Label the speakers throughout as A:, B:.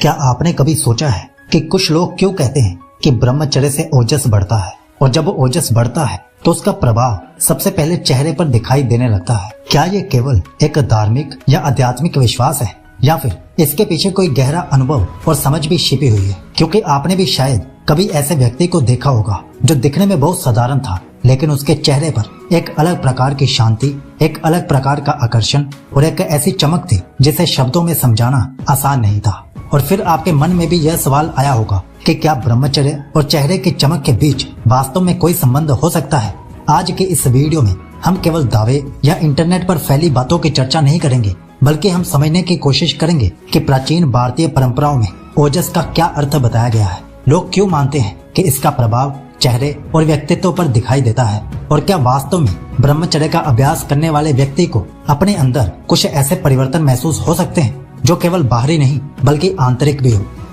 A: क्या आपने कभी सोचा है कि कुछ लोग क्यों कहते हैं कि ब्रह्मचर्य से ओजस बढ़ता है, और जब ओजस बढ़ता है तो उसका प्रभाव सबसे पहले चेहरे पर दिखाई देने लगता है? क्या ये केवल एक धार्मिक या आध्यात्मिक विश्वास है, या फिर इसके पीछे कोई गहरा अनुभव और समझ भी छिपी हुई है? क्योंकि आपने भी शायद कभी ऐसे व्यक्ति को देखा होगा जो दिखने में बहुत साधारण था, लेकिन उसके चेहरे पर एक अलग प्रकार की शांति, एक अलग प्रकार का आकर्षण और एक ऐसी चमक थी जिसे शब्दों में समझाना आसान नहीं था। और फिर आपके मन में भी यह सवाल आया होगा कि क्या ब्रह्मचर्य और चेहरे की चमक के बीच वास्तव में कोई संबंध हो सकता है? आज के इस वीडियो में हम केवल दावे या इंटरनेट पर फैली बातों की चर्चा नहीं करेंगे, बल्कि हम समझने की कोशिश करेंगे कि प्राचीन भारतीय परंपराओं में ओजस का क्या अर्थ बताया गया है, लोग क्यों मानते हैं कि इसका प्रभाव चेहरे और व्यक्तित्व पर दिखाई देता है, और क्या वास्तव में ब्रह्मचर्य का अभ्यास करने वाले व्यक्ति को अपने अंदर कुछ ऐसे परिवर्तन महसूस हो सकते हैं जो केवल बाहरी नहीं बल्कि आंतरिक भी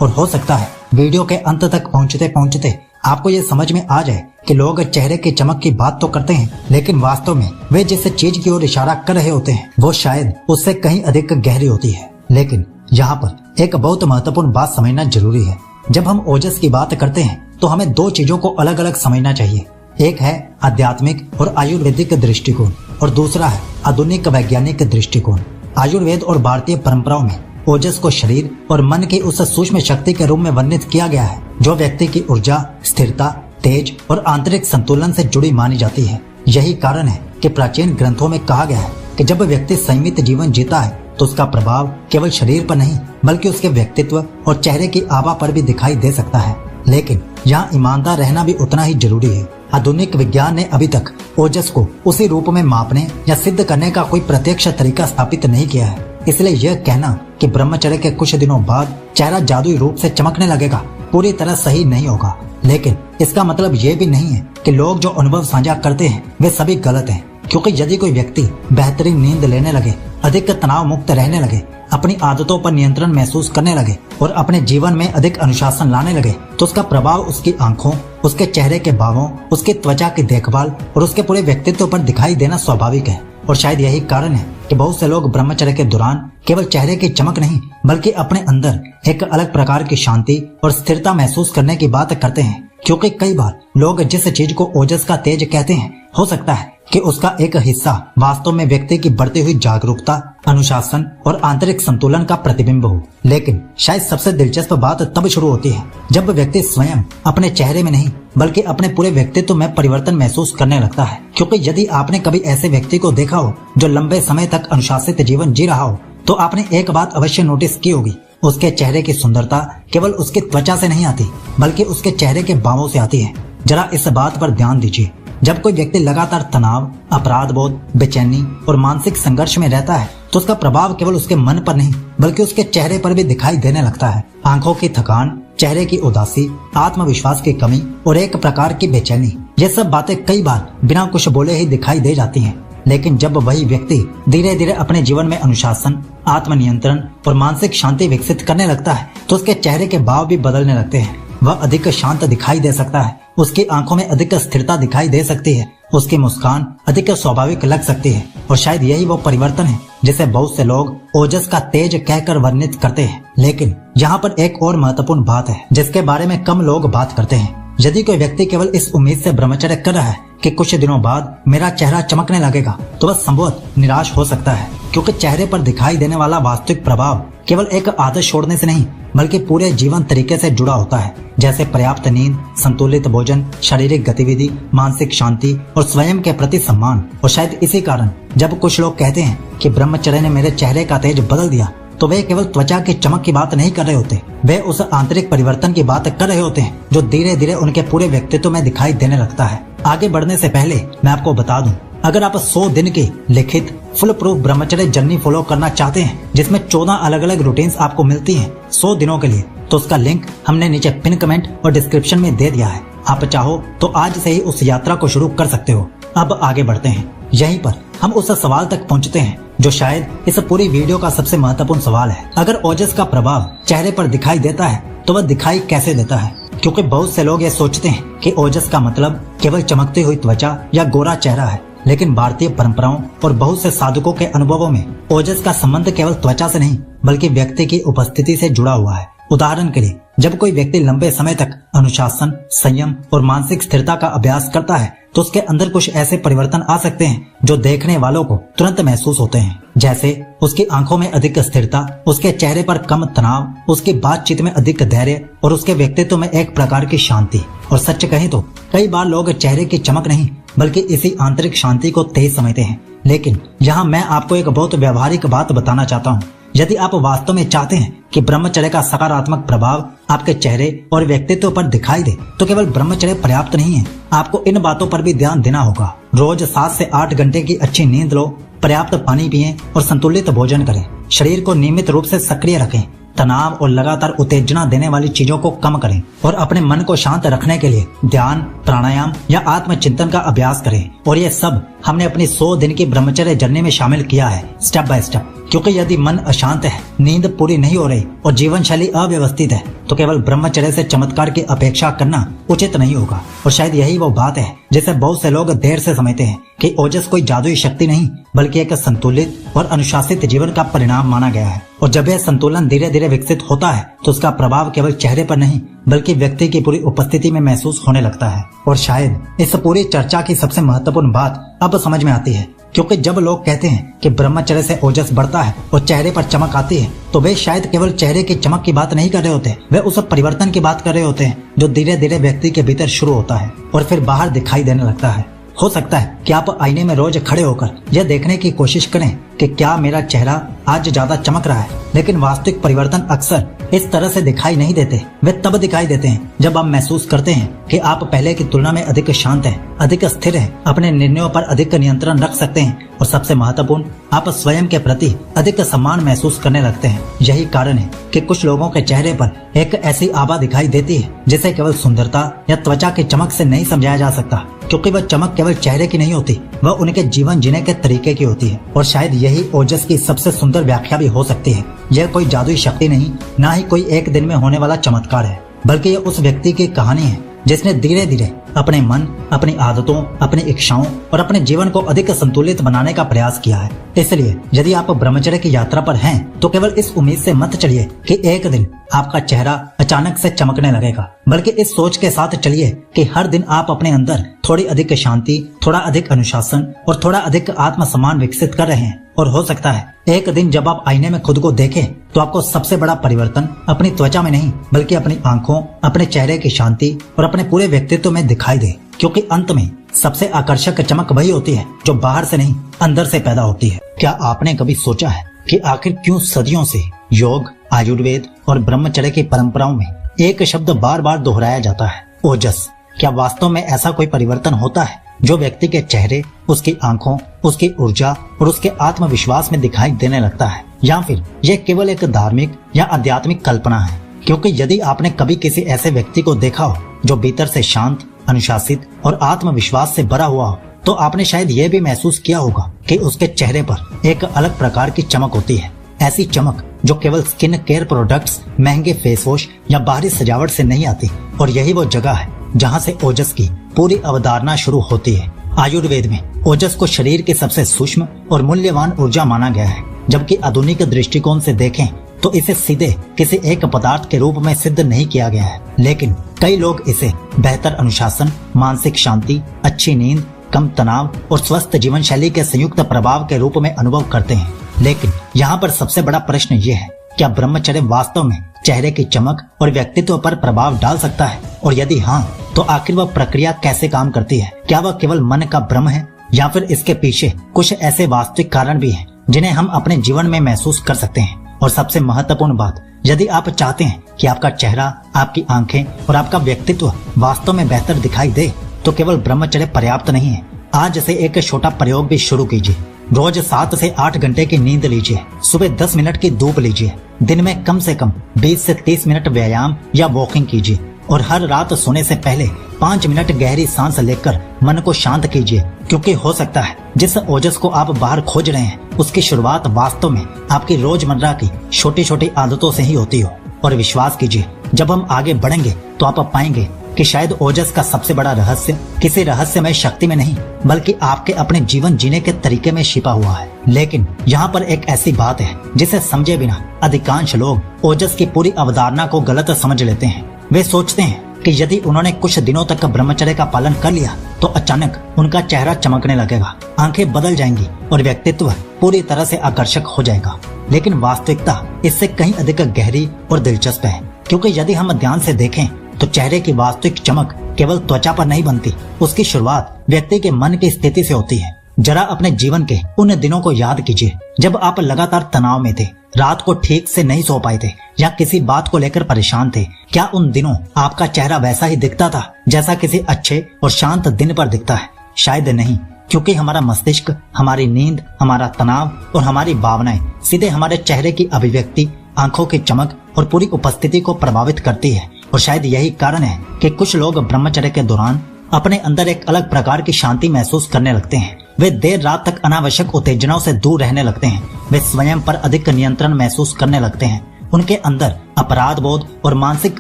A: हो सकता है वीडियो के अंत तक पहुंचते पहुंचते आपको ये समझ में आ जाए कि लोग चेहरे की चमक की बात तो करते हैं, लेकिन वास्तव में वे जिस चीज की ओर इशारा कर रहे होते हैं वो शायद उससे कहीं अधिक गहरी होती है। लेकिन यहाँ पर एक बहुत महत्वपूर्ण बात समझना जरूरी है। जब हम ओजस की बात करते हैं तो हमें दो चीजों को अलग अलग समझना चाहिए। एक है आध्यात्मिक और आयुर्वेदिक दृष्टिकोण, और दूसरा है आधुनिक वैज्ञानिक दृष्टिकोण। आयुर्वेद और भारतीय परंपराओं में ओजस को शरीर और मन की उस सूक्ष्म शक्ति के रूप में वर्णित किया गया है जो व्यक्ति की ऊर्जा, स्थिरता, तेज और आंतरिक संतुलन से जुड़ी मानी जाती है। यही कारण है कि प्राचीन ग्रंथों में कहा गया है कि जब व्यक्ति संयमित जीवन जीता है तो उसका प्रभाव केवल शरीर पर नहीं बल्कि उसके व्यक्तित्व और चेहरे की आभा पर भी दिखाई दे सकता है। लेकिन यहाँ ईमानदार रहना भी उतना ही जरूरी है। आधुनिक विज्ञान ने अभी तक ओजस को उसी रूप में मापने या सिद्ध करने का कोई प्रत्यक्ष तरीका स्थापित नहीं किया है। इसलिए यह कहना कि ब्रह्मचर्य के कुछ दिनों बाद चेहरा जादुई रूप से चमकने लगेगा पूरी तरह सही नहीं होगा। लेकिन इसका मतलब ये भी नहीं है कि लोग जो अनुभव साझा करते हैं वे सभी गलत हैं, क्योंकि यदि कोई व्यक्ति बेहतरीन नींद लेने लगे, अधिक तनाव मुक्त रहने लगे, अपनी आदतों पर नियंत्रण महसूस करने लगे और अपने जीवन में अधिक अनुशासन लाने लगे, तो उसका प्रभाव उसकी आंखों, उसके चेहरे के भावों, उसकी त्वचा की देखभाल और उसके पूरे व्यक्तित्व पर दिखाई देना स्वाभाविक है। और शायद यही कारण है कि बहुत से लोग ब्रह्मचर्य के दौरान केवल चेहरे की चमक नहीं बल्कि अपने अंदर एक अलग प्रकार की शांति और स्थिरता महसूस करने की बात करते हैं। क्योंकि कई बार लोग जिस चीज को ओजस का तेज कहते हैं, हो सकता है कि उसका एक हिस्सा वास्तव में व्यक्ति की बढ़ती हुई जागरूकता, अनुशासन और आंतरिक संतुलन का प्रतिबिंब हो। लेकिन शायद सबसे दिलचस्प बात तब शुरू होती है जब व्यक्ति स्वयं अपने चेहरे में नहीं बल्कि अपने पूरे व्यक्तित्व में परिवर्तन महसूस करने लगता है। क्योंकि यदि आपने कभी ऐसे व्यक्ति को देखा हो जो लंबे समय तक अनुशासित जीवन जी रहा हो, तो आपने एक बात अवश्य नोटिस की होगी, उसके चेहरे की सुंदरता केवल उसकी त्वचा से नहीं आती बल्कि उसके चेहरे के भावों से आती है। जरा इस बात पर ध्यान दीजिए। जब कोई व्यक्ति लगातार तनाव, अपराध बोध, बेचैनी और मानसिक संघर्ष में रहता है तो उसका प्रभाव केवल उसके मन पर नहीं बल्कि उसके चेहरे पर भी दिखाई देने लगता है। आंखों की थकान, चेहरे की उदासी, आत्मविश्वास की कमी और एक प्रकार की बेचैनी, ये सब बातें कई बार बिना कुछ बोले ही दिखाई दे जाती हैं। लेकिन जब वही व्यक्ति धीरे धीरे अपने जीवन में अनुशासन, आत्मनियंत्रण और मानसिक शांति विकसित करने लगता है तो उसके चेहरे के भाव भी बदलने लगते हैं। वह अधिक शांत दिखाई दे सकता है, उसकी आंखों में अधिक स्थिरता दिखाई दे सकती है, उसकी मुस्कान अधिक स्वाभाविक लग सकती है। और शायद यही वो परिवर्तन है जिसे बहुत से लोग ओजस का तेज कहकर वर्णित करते हैं। लेकिन यहाँ पर एक और महत्वपूर्ण बात है जिसके बारे में कम लोग बात करते हैं। यदि कोई व्यक्ति केवल इस उम्मीद से ब्रह्मचर्य कर रहा है कि कुछ दिनों बाद मेरा चेहरा चमकने लगेगा, तो वह संभवतः निराश हो सकता है। क्योंकि चेहरे पर दिखाई देने वाला वास्तविक प्रभाव केवल एक आदत छोड़ने से नहीं बल्कि पूरे जीवन तरीके से जुड़ा होता है, जैसे पर्याप्त नींद, संतुलित भोजन, शारीरिक गतिविधि, मानसिक शांति और स्वयं के प्रति सम्मान। और शायद इसी कारण जब कुछ लोग कहते हैं कि ब्रह्मचर्य ने मेरे चेहरे का तेज बदल दिया, तो वे केवल त्वचा की चमक की बात नहीं कर रहे होते, वे उस आंतरिक परिवर्तन की बात कर रहे होते हैं जो धीरे धीरे उनके पूरे व्यक्तित्व में दिखाई देने लगता है। आगे बढ़ने से पहले मैं आपको बता दूं, अगर आप 100 दिन की लिखित फुल प्रूफ ब्रह्मचर्य जर्नी फॉलो करना चाहते हैं जिसमें 14 अलग अलग रूटीन्स आपको मिलती हैं 100 दिनों के लिए, तो उसका लिंक हमने नीचे पिन कमेंट और डिस्क्रिप्शन में दे दिया है। आप चाहो तो आज से ही उस यात्रा को शुरू कर सकते हो। अब आगे बढ़ते हैं। यहीं पर हम उस सवाल तक पहुंचते हैं जो शायद इस पूरी वीडियो का सबसे महत्वपूर्ण सवाल है। अगर ओजस का प्रभाव चेहरे पर दिखाई देता है तो वह दिखाई कैसे देता है? क्योंकि बहुत से लोग ये सोचते हैं कि ओजस का मतलब केवल चमकती हुई त्वचा या गोरा चेहरा है, लेकिन भारतीय परंपराओं और बहुत से साधकों के अनुभवों में ओजस का संबंध केवल त्वचा से नहीं बल्कि व्यक्ति की उपस्थिति से जुड़ा हुआ है। उदाहरण के लिए जब कोई व्यक्ति लंबे समय तक अनुशासन, संयम और मानसिक स्थिरता का अभ्यास करता है तो उसके अंदर कुछ ऐसे परिवर्तन आ सकते हैं जो देखने वालों को तुरंत महसूस होते हैं। जैसे उसकी आंखों में अधिक स्थिरता, उसके चेहरे पर कम तनाव, उसकी बातचीत में अधिक धैर्य और उसके व्यक्तित्व में एक प्रकार की शांति। और सच कहें तो कई बार लोग चेहरे की चमक नहीं बल्कि इसी आंतरिक शांति को तेज समझते हैं। लेकिन यहाँ मैं आपको एक बहुत व्यवहारिक बात बताना चाहता हूँ। यदि आप वास्तव में चाहते हैं कि ब्रह्मचर्य का सकारात्मक प्रभाव आपके चेहरे और व्यक्तित्व पर दिखाई दे तो केवल ब्रह्मचर्य पर्याप्त नहीं है, आपको इन बातों पर भी ध्यान देना होगा। रोज 7 से 8 घंटे की अच्छी नींद लो, पर्याप्त पानी पिएं और संतुलित भोजन करें। शरीर को नियमित रूप से सक्रिय रखें, तनाव और लगातार उत्तेजना देने वाली चीजों को कम करें और अपने मन को शांत रखने के लिए ध्यान, प्राणायाम या आत्मचिंतन का अभ्यास करें। और ये सब हमने अपनी 100 दिन की ब्रह्मचर्य जर्नी में शामिल किया है, स्टेप बाय स्टेप। क्योंकि यदि मन अशांत है, नींद पूरी नहीं हो रही और जीवन शैली अव्यवस्थित है तो केवल ब्रह्मचर्य से चमत्कार की अपेक्षा करना उचित नहीं होगा। और शायद यही वो बात है जिसे बहुत से लोग देर से समझते हैं कि ओजस कोई जादुई शक्ति नहीं बल्कि एक संतुलित और अनुशासित जीवन का परिणाम माना गया है। और जब यह संतुलन धीरे धीरे विकसित होता है तो उसका प्रभाव केवल चेहरे पर नहीं बल्कि व्यक्ति की पूरी उपस्थिति में महसूस होने लगता है। और शायद इस पूरी चर्चा की सबसे महत्वपूर्ण बात अब समझ में आती है, क्योंकि जब लोग कहते हैं कि ब्रह्मचर्य से ओजस बढ़ता है और चेहरे पर चमक आती है तो वे शायद केवल चेहरे की चमक की बात नहीं कर रहे होते, वे उस परिवर्तन की बात कर रहे होते हैं जो धीरे धीरे व्यक्ति के भीतर शुरू होता है और फिर बाहर दिखाई देने लगता है। हो सकता है कि आप आईने में रोज खड़े होकर यह देखने की कोशिश करें कि क्या मेरा चेहरा आज ज्यादा चमक रहा है, लेकिन वास्तविक परिवर्तन अक्सर इस तरह से दिखाई नहीं देते। वे तब दिखाई देते हैं जब आप महसूस करते हैं कि आप पहले की तुलना में अधिक शांत हैं, अधिक स्थिर हैं, अपने निर्णयों पर अधिक नियंत्रण रख सकते हैं और सबसे महत्वपूर्ण, आप स्वयं के प्रति अधिक सम्मान महसूस करने लगते हैं। यही कारण है कि कुछ लोगों के चेहरे पर एक ऐसी आभा दिखाई देती है जिसे केवल सुंदरता या त्वचा की चमक से नहीं समझाया जा सकता, क्योंकि वह चमक केवल चेहरे की नहीं होती, वह उनके जीवन जीने के तरीके की होती है। और शायद यही ओजस की सबसे सुंदर व्याख्या भी हो सकती है। यह कोई जादुई शक्ति नहीं, ना ही कोई एक दिन में होने वाला चमत्कार है, बल्कि यह उस व्यक्ति की कहानी है जिसने धीरे धीरे अपने मन, अपनी आदतों, अपनी इच्छाओं और अपने जीवन को अधिक संतुलित बनाने का प्रयास किया है। इसलिए यदि आप ब्रह्मचर्य की यात्रा पर हैं, तो केवल इस उम्मीद से मत चलिए कि एक दिन आपका चेहरा अचानक से चमकने लगेगा, बल्कि इस सोच के साथ चलिए कि हर दिन आप अपने अंदर थोड़ी अधिक शांति, थोड़ा अधिक अनुशासन और थोड़ा अधिक आत्मसम्मान विकसित कर रहे हैं। और हो सकता है एक दिन जब आप आईने में खुद को देखें तो आपको सबसे बड़ा परिवर्तन अपनी त्वचा में नहीं बल्कि अपनी आंखों, अपने चेहरे की शांति और अपने पूरे व्यक्तित्व में दिखाई दे। क्योंकि अंत में सबसे आकर्षक चमक वही होती है जो बाहर से नहीं अंदर से पैदा होती है। क्या आपने कभी सोचा है कि आखिर क्यों सदियों से योग, आयुर्वेद और ब्रह्मचर्य की परंपराओं में एक शब्द बार बार दोहराया जाता है, ओजस? क्या वास्तव में ऐसा कोई परिवर्तन होता है जो व्यक्ति के चेहरे, उसकी आंखों, उसकी ऊर्जा और उसके आत्मविश्वास में दिखाई देने लगता है, या फिर यह केवल एक धार्मिक या आध्यात्मिक कल्पना है? क्योंकि यदि आपने कभी किसी ऐसे व्यक्ति को देखा हो जो भीतर से शांत, अनुशासित और आत्मविश्वास से भरा हुआ हो, तो आपने शायद यह भी महसूस किया होगा कि उसके चेहरे पर एक अलग प्रकार की चमक होती है। ऐसी चमक जो केवल स्किन केयर प्रोडक्ट्स, महंगे फेस वॉश या बाहरी सजावट से नहीं आती। और यही वो जगह है जहाँ से ओजस की पूरी अवधारणा शुरू होती है। आयुर्वेद में ओजस को शरीर की सबसे सूक्ष्म और मूल्यवान ऊर्जा माना गया है, जबकि आधुनिक दृष्टिकोण से देखें तो इसे सीधे किसी एक पदार्थ के रूप में सिद्ध नहीं किया गया है। लेकिन कई लोग इसे बेहतर अनुशासन, मानसिक शांति, अच्छी नींद, कम तनाव और स्वस्थ जीवन शैली के संयुक्त प्रभाव के रूप में अनुभव करते हैं। लेकिन यहाँ पर सबसे बड़ा प्रश्न ये है, क्या ब्रह्मचर्य वास्तव में चेहरे की चमक और व्यक्तित्व पर प्रभाव डाल सकता है? और यदि हाँ, तो आखिर वह प्रक्रिया कैसे काम करती है? क्या वह केवल मन का भ्रम है या फिर इसके पीछे कुछ ऐसे वास्तविक कारण भी हैं जिन्हें हम अपने जीवन में महसूस कर सकते हैं? और सबसे महत्वपूर्ण बात, यदि आप चाहते हैं कि आपका चेहरा, आपकी आंखें और आपका व्यक्तित्व वास्तव में बेहतर दिखाई दे, तो केवल ब्रह्मचर्य पर्याप्त नहीं है। आज से एक छोटा प्रयोग भी शुरू कीजिए। रोज 7 से 8 घंटे की नींद लीजिए, सुबह 10 मिनट की धूप लीजिए, दिन में कम से कम 20 से 30 मिनट व्यायाम या वॉकिंग कीजिए और हर रात सोने से पहले 5 मिनट गहरी सांस लेकर मन को शांत कीजिए। क्योंकि हो सकता है जिस ओजस को आप बाहर खोज रहे हैं उसकी शुरुआत वास्तव में आपकी रोजमर्रा की छोटी छोटी आदतों से ही होती हो। और विश्वास कीजिए, जब हम आगे बढ़ेंगे तो आप पाएंगे कि शायद ओजस का सबसे बड़ा रहस्य किसी रहस्यमय शक्ति में नहीं बल्कि आपके अपने जीवन जीने के तरीके में छिपा हुआ है। लेकिन यहाँ पर एक ऐसी बात है जिसे समझे बिना अधिकांश लोग ओजस की पूरी अवधारणा को गलत समझ लेते हैं। वे सोचते हैं कि यदि उन्होंने कुछ दिनों तक ब्रह्मचर्य का पालन कर लिया तो अचानक उनका चेहरा चमकने लगेगा, आंखें बदल जाएंगी और व्यक्तित्व पूरी तरह से आकर्षक हो जाएगा। लेकिन वास्तविकता इससे कहीं अधिक गहरी और दिलचस्प है, क्योंकि यदि हम ध्यान से देखें तो चेहरे की वास्तविक चमक केवल त्वचा पर नहीं बनती, उसकी शुरुआत व्यक्ति के मन की स्थिति से होती है। जरा अपने जीवन के उन दिनों को याद कीजिए जब आप लगातार तनाव में थे, रात को ठीक से नहीं सो पाए थे या किसी बात को लेकर परेशान थे। क्या उन दिनों आपका चेहरा वैसा ही दिखता था जैसा किसी अच्छे और शांत दिन पर दिखता है? शायद नहीं, क्योंकि हमारा मस्तिष्क, हमारी नींद, हमारा तनाव और हमारी भावनाएं सीधे हमारे चेहरे की अभिव्यक्ति, आंखों की चमक और पूरी उपस्थिति को प्रभावित करती है। और शायद यही कारण है कि कुछ लोग ब्रह्मचर्य के दौरान अपने अंदर एक अलग प्रकार की शांति महसूस करने लगते हैं। वे देर रात तक अनावश्यक उत्तेजनाओं से दूर रहने लगते हैं। वे स्वयं पर अधिक नियंत्रण महसूस करने लगते हैं। उनके अंदर अपराध बोध और मानसिक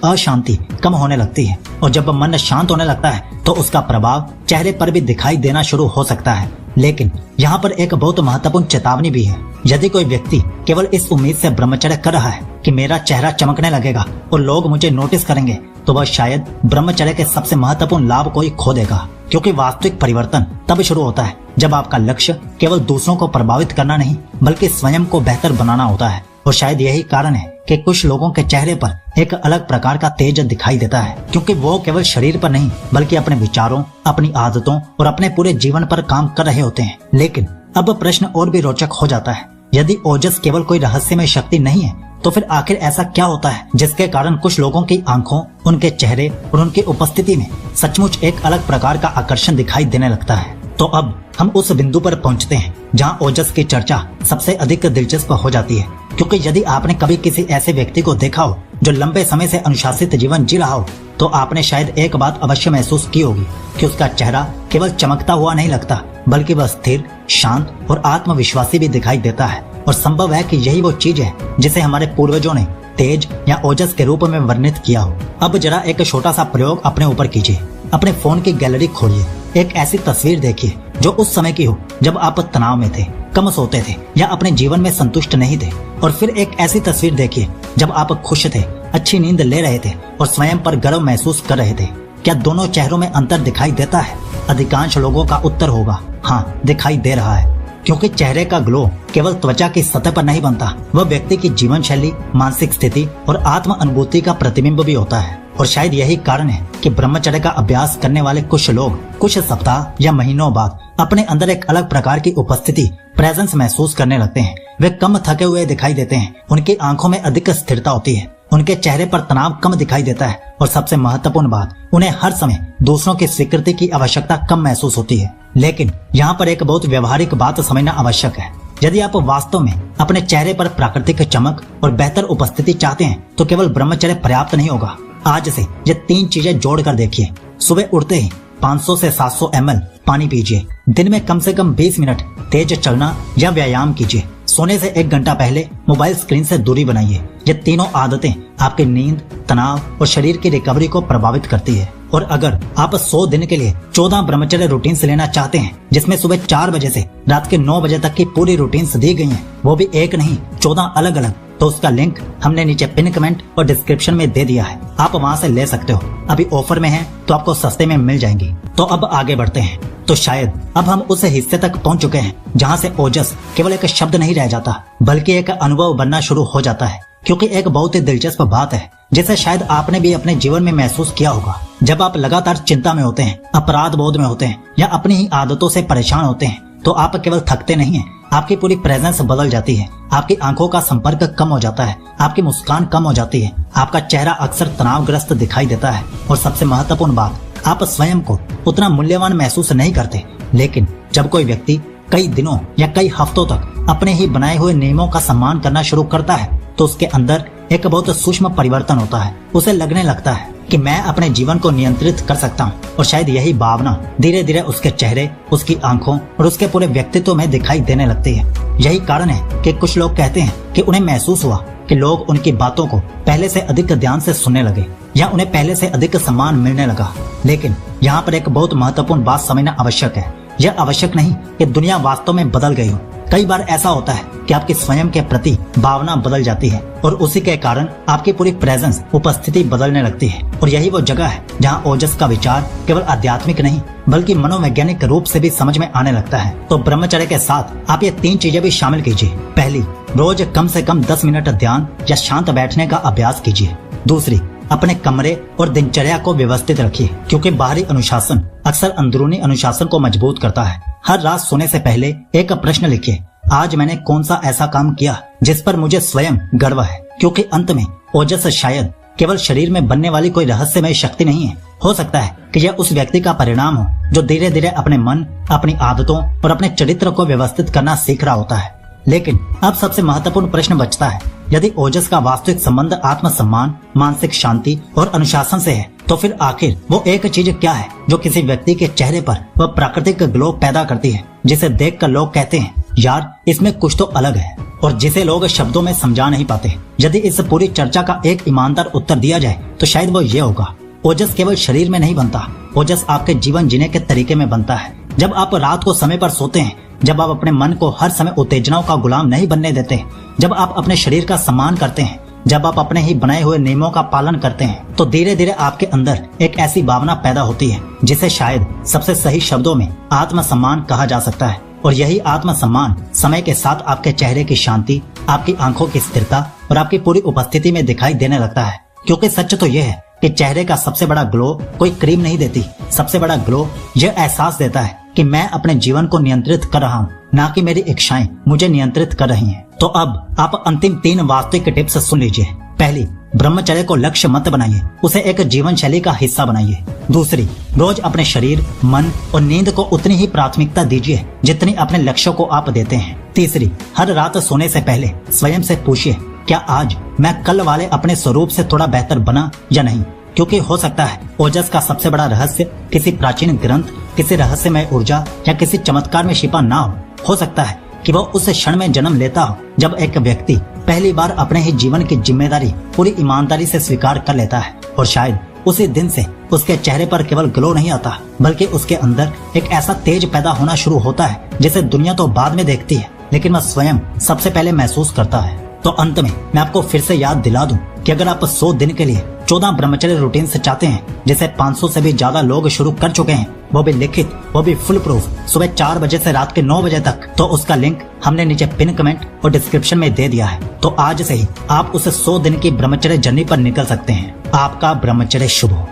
A: अशांति कम होने लगती है। और जब मन शांत होने लगता है तो उसका प्रभाव चेहरे पर भी दिखाई देना शुरू हो सकता है। लेकिन यहाँ पर एक बहुत महत्वपूर्ण चेतावनी भी है। यदि कोई व्यक्ति केवल इस उम्मीद से ब्रह्मचर्य कर रहा है कि मेरा चेहरा चमकने लगेगा और लोग मुझे नोटिस करेंगे, तो वह शायद ब्रह्मचर्य के सबसे महत्वपूर्ण लाभ को ही खो देगा। क्योंकि वास्तविक परिवर्तन तब शुरू होता है जब आपका लक्ष्य केवल दूसरों को प्रभावित करना नहीं बल्कि स्वयं को बेहतर बनाना होता है। और शायद यही कारण है कि कुछ लोगों के चेहरे पर एक अलग प्रकार का तेज दिखाई देता है, क्योंकि वो केवल शरीर पर नहीं बल्कि अपने विचारों, अपनी आदतों और अपने पूरे जीवन पर काम कर रहे होते हैं। लेकिन अब प्रश्न और भी रोचक हो जाता है। यदि ओजस केवल कोई रहस्यमय शक्ति नहीं है तो फिर आखिर ऐसा क्या होता है जिसके कारण कुछ लोगों की आंखों, उनके चेहरे और उनकी उपस्थिति में सचमुच एक अलग प्रकार का आकर्षण दिखाई देने लगता है? तो अब हम उस बिंदु पर पहुंचते हैं जहां ओजस की चर्चा सबसे अधिक दिलचस्प हो जाती है। क्योंकि यदि आपने कभी किसी ऐसे व्यक्ति को देखा हो जो लंबे समय से अनुशासित जीवन जी रहा हो, तो आपने शायद एक बात अवश्य महसूस की होगी कि उसका चेहरा केवल चमकता हुआ नहीं लगता बल्कि वह स्थिर, शांत और आत्मविश्वासी भी दिखाई देता है। और संभव है कि यही वो चीज है जिसे हमारे पूर्वजों ने तेज या ओजस के रूप में वर्णित किया हो। अब जरा एक छोटा सा प्रयोग अपने ऊपर कीजिए। अपने फोन की गैलरी खोलिए, एक ऐसी तस्वीर देखिए जो उस समय की हो जब आप तनाव में थे, कम सोते थे या अपने जीवन में संतुष्ट नहीं थे। और फिर एक ऐसी तस्वीर देखिए जब आप खुश थे, अच्छी नींद ले रहे थे और स्वयं पर गर्व महसूस कर रहे थे। क्या दोनों चेहरों में अंतर दिखाई देता है? अधिकांश लोगों का उत्तर होगा हाँ, दिखाई दे रहा है। क्योंकि चेहरे का ग्लो केवल त्वचा की सतह पर नहीं बनता, वह व्यक्ति की जीवन शैली, मानसिक स्थिति और आत्म अनुभूति का प्रतिबिंब भी होता है। और शायद यही कारण है कि ब्रह्मचर्य का अभ्यास करने वाले कुछ लोग कुछ सप्ताह या महीनों बाद अपने अंदर एक अलग प्रकार की उपस्थिति, प्रेजेंस महसूस करने लगते हैं। वे कम थके हुए दिखाई देते हैं, उनकी आंखों में अधिक स्थिरता होती है, उनके चेहरे पर तनाव कम दिखाई देता है और सबसे महत्वपूर्ण बात, उन्हें हर समय दूसरों की स्वीकृति की आवश्यकता कम महसूस होती है। लेकिन यहाँ पर एक बहुत व्यवहारिक बात समझना आवश्यक है। यदि आप वास्तव में अपने चेहरे पर प्राकृतिक चमक और बेहतर उपस्थिति चाहते हैं तो केवल ब्रह्मचर्य पर्याप्त नहीं होगा। आज से ये 3 चीजें जोड़कर देखिए। सुबह उठते ही 500 से 700 ml पानी पीजिए। दिन में कम से कम 20 मिनट तेज चलना या व्यायाम कीजिए। सोने से 1 घंटा पहले मोबाइल स्क्रीन से दूरी बनाइए। ये तीनों आदतें आपकी नींद, तनाव और शरीर की रिकवरी को प्रभावित करती है। और अगर आप 100 दिन के लिए 14 ब्रह्मचर्य रूटीन लेना चाहते हैं, जिसमें सुबह 4 बजे से रात के 9 बजे तक की पूरी रूटीन्स दी गई हैं, वो भी एक नहीं 14 अलग अलग, तो उसका लिंक हमने नीचे पिन कमेंट और डिस्क्रिप्शन में दे दिया है। आप वहां से ले सकते हो। अभी ऑफर में है तो आपको सस्ते में मिल जाएंगी। तो अब आगे बढ़ते हैं। तो शायद अब हम उस हिस्से तक पहुंच चुके हैं जहां से ओजस केवल एक शब्द नहीं रह जाता बल्कि एक अनुभव बनना शुरू हो जाता है। क्योंकि एक बहुत ही दिलचस्प बात है जिसे शायद आपने भी अपने जीवन में महसूस किया होगा। जब आप लगातार चिंता में होते हैं, अपराध बोध में होते हैं या अपनी ही आदतों से परेशान होते हैं, तो आप केवल थकते नहीं हैं, आपकी पूरी प्रेजेंस बदल जाती है। आपकी आंखों का संपर्क कम हो जाता है, आपकी मुस्कान कम हो जाती है, आपका चेहरा अक्सर तनावग्रस्त दिखाई देता है। और सबसे महत्वपूर्ण बात, आप स्वयं को उतना मूल्यवान महसूस नहीं करते। लेकिन जब कोई व्यक्ति कई दिनों या कई हफ्तों तक अपने ही बनाए हुए नियमों का सम्मान करना शुरू करता है तो उसके अंदर एक बहुत सूक्ष्म परिवर्तन होता है। उसे लगने लगता है कि मैं अपने जीवन को नियंत्रित कर सकता हूँ। और शायद यही भावना धीरे धीरे उसके चेहरे, उसकी आंखों और उसके पूरे व्यक्तित्व में दिखाई देने लगती है। यही कारण है कि कुछ लोग कहते हैं कि उन्हें महसूस हुआ कि लोग उनकी बातों को पहले से अधिक ध्यान से सुनने लगे या उन्हें पहले से अधिक सम्मान मिलने लगा। लेकिन यहाँ पर एक बहुत महत्वपूर्ण बात समझना आवश्यक है। यह आवश्यक नहीं कि दुनिया वास्तव में बदल गई हो। कई बार ऐसा होता है कि आपकी स्वयं के प्रति भावना बदल जाती है और उसी के कारण आपकी पूरी प्रेजेंस उपस्थिति बदलने लगती है। और यही वो जगह है जहाँ ओजस का विचार केवल आध्यात्मिक नहीं बल्कि मनोवैज्ञानिक रूप से भी समझ में आने लगता है। तो ब्रह्मचर्य के साथ आप ये 3 चीजें भी शामिल कीजिए। पहली, रोज कम से कम 10 मिनट ध्यान या शांत बैठने का अभ्यास कीजिए। दूसरी, अपने कमरे और दिनचर्या को व्यवस्थित रखिए, क्योंकि बाहरी अनुशासन अक्सर अंदरूनी अनुशासन को मजबूत करता है। हर रात सोने से पहले एक प्रश्न लिखिए, आज मैंने कौन सा ऐसा काम किया जिस पर मुझे स्वयं गर्व है। क्योंकि अंत में ओजस शायद केवल शरीर में बनने वाली कोई रहस्यमय शक्ति नहीं है। हो सकता है कि यह उस व्यक्ति का परिणाम हो जो धीरे धीरे अपने मन, अपनी आदतों और अपने चरित्र को व्यवस्थित करना सीख रहा होता है। लेकिन अब सबसे महत्वपूर्ण प्रश्न बचता है, यदि ओजस का वास्तविक संबंध आत्मसम्मान, मानसिक शांति और अनुशासन से है, तो फिर आखिर वो एक चीज क्या है जो किसी व्यक्ति के चेहरे पर वह प्राकृतिक ग्लो पैदा करती है, जिसे देखकर लोग कहते हैं यार इसमें कुछ तो अलग है, और जिसे लोग शब्दों में समझा नहीं पाते। यदि इस पूरी चर्चा का एक ईमानदार उत्तर दिया जाए तो शायद वो ये होगा, ओजस केवल शरीर में नहीं बनता, ओजस आपके जीवन जीने के तरीके में बनता है। जब आप रात को समय पर सोते हैं, जब आप अपने मन को हर समय उत्तेजनाओं का गुलाम नहीं बनने देते, जब आप अपने शरीर का सम्मान करते हैं, जब आप अपने ही बनाए हुए नियमों का पालन करते हैं, तो धीरे धीरे आपके अंदर एक ऐसी भावना पैदा होती है जिसे शायद सबसे सही शब्दों में आत्मसम्मान कहा जा सकता है। और यही आत्मसम्मान समय के साथ आपके चेहरे की शांति, आपकी आंखों की स्थिरता और आपकी पूरी उपस्थिति में दिखाई देने लगता है। क्योंकि सच तो यह है कि चेहरे का सबसे बड़ा ग्लो कोई क्रीम नहीं देती। सबसे बड़ा ग्लो यह एहसास देता है कि मैं अपने जीवन को नियंत्रित कर रहा हूँ, ना कि मेरी इच्छाएं मुझे नियंत्रित कर रही हैं। तो अब आप अंतिम 3 वास्तविक टिप्स सुन लीजिए। पहली, ब्रह्मचर्य को लक्ष्य मत बनाइए, उसे एक जीवन शैली का हिस्सा बनाइए। दूसरी, रोज अपने शरीर, मन और नींद को उतनी ही प्राथमिकता दीजिए जितनी अपने लक्ष्यों को आप देते हैं। तीसरी, हर रात सोने से पहले स्वयं से पूछिए, क्या आज मैं कल वाले अपने स्वरूप से थोड़ा बेहतर बना या नहीं। क्योंकि हो सकता है ओजस का सबसे बड़ा रहस्य किसी प्राचीन ग्रंथ, किसी रहस्यमय ऊर्जा या किसी चमत्कार में छिपा ना हो सकता है कि वो उस क्षण में जन्म लेता हो जब एक व्यक्ति पहली बार अपने ही जीवन की जिम्मेदारी पूरी ईमानदारी से स्वीकार कर लेता है। और शायद उसी दिन से उसके चेहरे पर केवल ग्लो नहीं आता, बल्कि उसके अंदर एक ऐसा तेज पैदा होना शुरू होता है जिसे दुनिया तो बाद में देखती है, लेकिन वह स्वयं सबसे पहले महसूस करता है। तो अंत में मैं आपको फिर से याद दिला दूं कि अगर आप 100 दिन के लिए 14 ब्रह्मचर्य रूटीन से चाहते हैं, जिसे 500 से भी ज्यादा लोग शुरू कर चुके हैं, वो भी लिखित, वो भी फुल प्रूफ, सुबह 4 बजे से रात के 9 बजे तक, तो उसका लिंक हमने नीचे पिन कमेंट और डिस्क्रिप्शन में दे दिया है। तो आज से ही आप उस 100 दिन की ब्रह्मचर्य जर्नी पर निकल सकते हैं। आपका ब्रह्मचर्य शुभ हो।